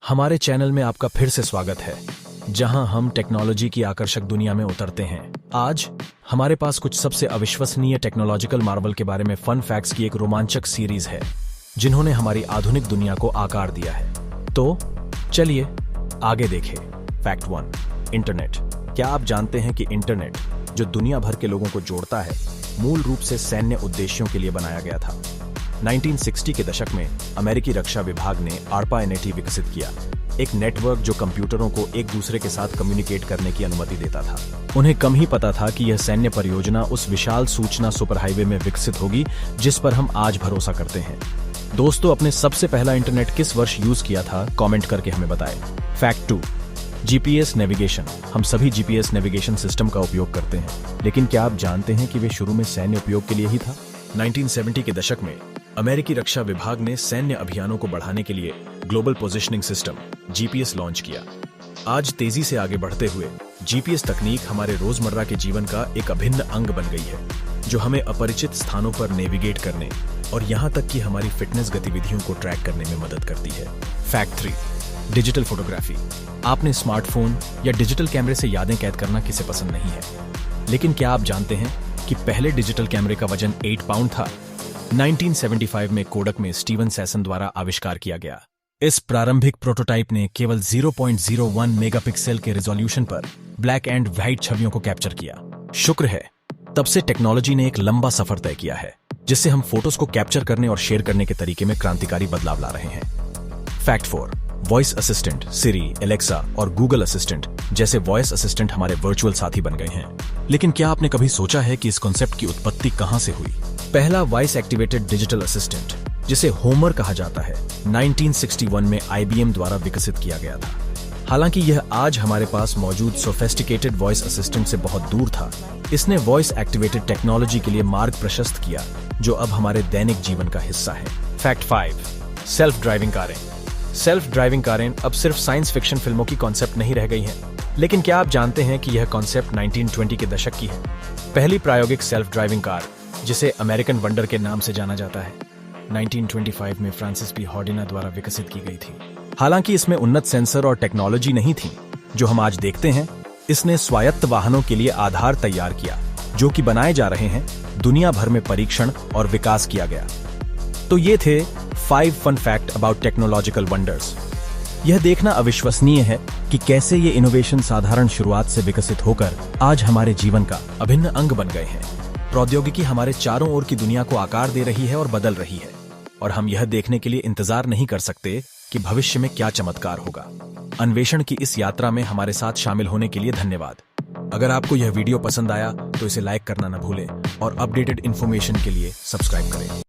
हमारे चैनल में आपका फिर से स्वागत है, जहां हम टेक्नोलॉजी की आकर्षक दुनिया में उतरते हैं। आज हमारे पास कुछ सबसे अविश्वसनीय टेक्नोलॉजिकल मार्वल के बारे में फन फैक्ट्स की एक रोमांचक सीरीज है, जिन्होंने हमारी आधुनिक दुनिया को आकार दिया है। तो चलिए आगे देखें। Fact 1, internet. क्या आप जानते हैं कि इंटरनेट, जो दुनिया भर के लोगों को जोड़ता है, मूल रूप से सैन्य उद्देश्यों के लिए बनाया गया था। 1960 के दशक में अमेरिकी रक्षा विभाग ने ARPANET विकसित किया, एक नेटवर्क जो कंप्यूटरों को एक दूसरे के साथ कम्युनिकेट करने की अनुमति देता था। उन्हें कम ही पता था कि यह सैन्य परियोजना उस विशाल सूचना सुपरहाईवे में विकसित होगी जिस पर हम आज भरोसा करते हैं। दोस्तों, अपने सबसे पहला इंटरनेट किस वर्ष यूज किया था, कमेंट करके हमें बताएं। Fact 2, GPS navigation. हम सभी जीपीएस नेविगेशन सिस्टम का उपयोग करते हैं, लेकिन क्या आप जानते हैं कि वे शुरू में सैन्य उपयोग के लिए ही था? 1970 के दशक में अमेरिकी रक्षा विभाग ने सैन्य अभियानों को बढ़ाने के लिए global positioning system GPS launch किया। आज तेजी से आगे बढ़ते हुए जीपीएस तकनीक हमारे रोजमर्रा के जीवन का एक अभिन्न अंग बन गई है, जो हमें अपरिचित स्थानों पर नेविगेट करने और यहाँ तक कि हमारी फिटनेस गतिविधियों को ट्रैक करने में मदद करती है। Fact 3, digital photography. आपने स्मार्टफोन या डिजिटल कैमरे से यादें कैद करना किसे पसंद नहीं है, लेकिन क्या आप जानते हैं कि पहले डिजिटल कैमरे का वजन 8 पाउंड था? 1975 में कोडक में स्टीवन सैसन द्वारा आविष्कार किया गया। इस प्रारंभिक प्रोटोटाइप ने केवल 0.01 मेगापिक्सल के रिजोल्यूशन पर ब्लैक एंड व्हाइट छवियों को कैप्चर किया। शुक्र है, तब से टेक्नोलॉजी ने एक लंबा सफर तय किया है, जिससे हम फोटोज को कैप्चर करने और शेयर करने के तरीके में क्रांतिकारी बदलाव ला रहे हैं। Fact 4, voice assistant. Siri, Alexa और गूगल असिस्टेंट जैसे वॉइस असिस्टेंट हमारे वर्चुअल साथी बन गए हैं। लेकिन क्या आपने कभी सोचा है कि इस कॉन्सेप्ट की उत्पत्ति कहां से हुई? पहला वॉइस एक्टिवेटेड डिजिटल असिस्टेंट, जिसे होमर कहा जाता है, 1961 में IBM द्वारा विकसित किया गया था। हालांकि यह आज हमारे पास मौजूद सोफिस्टिकेटेड वॉइस असिस्टेंट से बहुत दूर था, इसने वॉइस एक्टिवेटेड टेक्नोलॉजी के लिए मार्ग प्रशस्त किया, जो अब हमारे दैनिक जीवन का हिस्सा है। फैक्ट 5, सेल्फ ड्राइविंग कारें। सेल्फ ड्राइविंग कारें अब सिर्फ साइंस फिक्शन फिल्मों की कॉन्सेप्ट नहीं रह गई हैं, लेकिन क्या आप जानते हैं कि यह कॉन्सेप्ट 1920 के दशक की है? पहली प्रायोगिक सेल्फ ड्राइविंग कार, जिसे अमेरिकन वंडर के नाम से जाना जाता है, 1925 में फ्रांसिस पी हॉर्डिना द्वारा विकसित की गई थी। हालांकि इसमें उन्नत सेंसर और टेक्नोलॉजी नहीं थी जो हम आज देखते हैं, इसने स्वायत्त वाहनों के लिए आधार तैयार किया, जो कि बनाए जा रहे हैं। दुनिया भर में परीक्षण और विकास किया गया। तो ये थे 5 fun fact about technological wonders. यह देखना अविश्वसनीय है कि कैसे ये इनोवेशन साधारण शुरुआत से विकसित होकर आज हमारे जीवन का अभिन्न अंग बन गए हैं। प्रौद्योगिकी हमारे चारों ओर की दुनिया को आकार दे रही है और बदल रही है, और हम यह देखने के लिए इंतजार नहीं कर सकते कि भविष्य में क्या चमत्कार होगा। अन्वेषण की इस यात्रा में हमारे साथ शामिल होने के लिए धन्यवाद। अगर आपको यह वीडियो पसंद आया तो इसे लाइक करना न भूलें और अपडेटेड इन्फॉर्मेशन के लिए सब्सक्राइब करें।